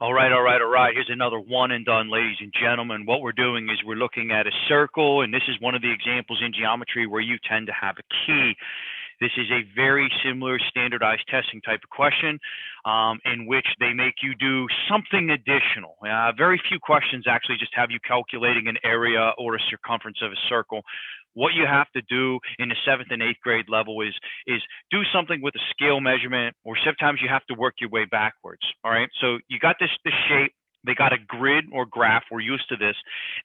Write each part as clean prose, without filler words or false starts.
All right, all right, all right. Here's another one and done, ladies and gentlemen. What we're doing is we're looking at a circle, and this is one of the examples in geometry where you tend to have a key. This is a very similar standardized testing type of question in which they make you do something additional. Very few questions actually just have you calculating an area or a circumference of a circle. What you have to do in the 7th and 8th grade level is do something with a scale measurement, or sometimes you have to work your way backwards. All right, so you got this shape. They got a grid or graph. We're used to this,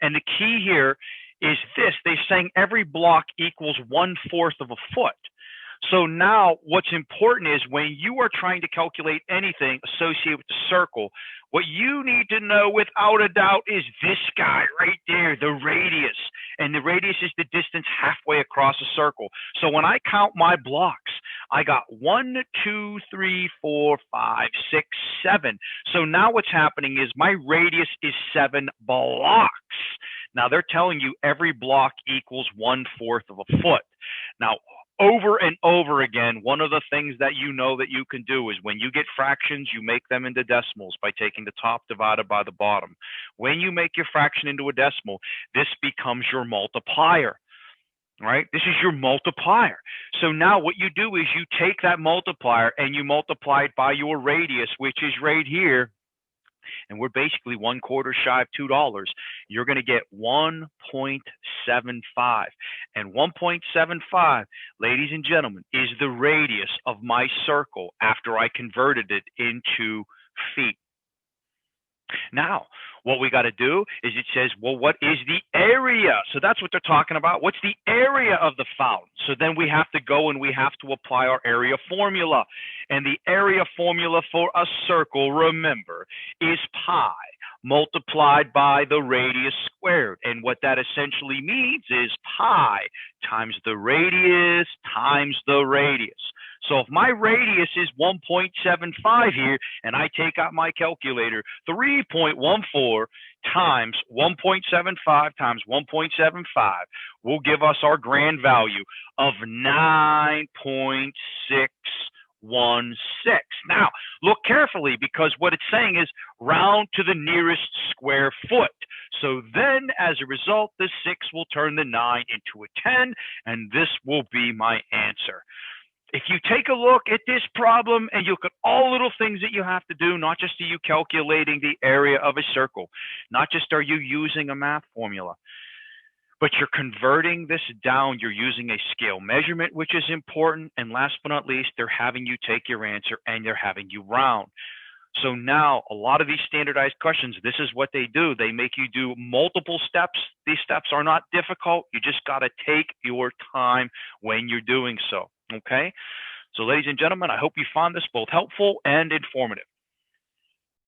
and the key here is this. They're saying every block equals 1/4 of a foot. So now what's important is when you are trying to calculate anything associated with the circle, what you need to know without a doubt is this guy right there, the radius. And the radius is the distance halfway across a circle. So when I count my blocks, I got 1, 2, 3, 4, 5, 6, 7. So now what's happening is my radius is 7 blocks. Now they're telling you every block equals 1/4 of a foot. Now, over and over again, one of the things that you know that you can do is when you get fractions, you make them into decimals by taking the top divided by the bottom. When you make your fraction into a decimal, this becomes your multiplier, right? This is your multiplier. So now what you do is you take that multiplier and you multiply it by your radius, which is right here. And we're basically 1/4 shy of $2, you're going to get 1.75. And 1.75, ladies and gentlemen, is the radius of my circle after I converted it into feet. Now, what we got to do is it says, well, what is the area? So that's what they're talking about. What's the area of the fountain? So then we have to go and we have to apply our area formula. And the area formula for a circle, remember, is pi multiplied by the radius squared. And what that essentially means is pi times the radius times the radius. So if my radius is 1.75 here, and I take out my calculator, 3.14 times 1.75 times 1.75 will give us our grand value of 9.616. Now, look carefully, because what it's saying is round to the nearest square foot. So then, as a result, the 6 will turn the 9 into a 10, and this will be my answer. If you take a look at this problem and you look at all little things that you have to do, not just are you calculating the area of a circle, not just are you using a math formula, but you're converting this down. You're using a scale measurement, which is important. And last but not least, they're having you take your answer and they're having you round. So now a lot of these standardized questions, this is what they do. They make you do multiple steps. These steps are not difficult. You just got to take your time when you're doing so. Okay? So ladies and gentlemen, I hope you found this both helpful and informative.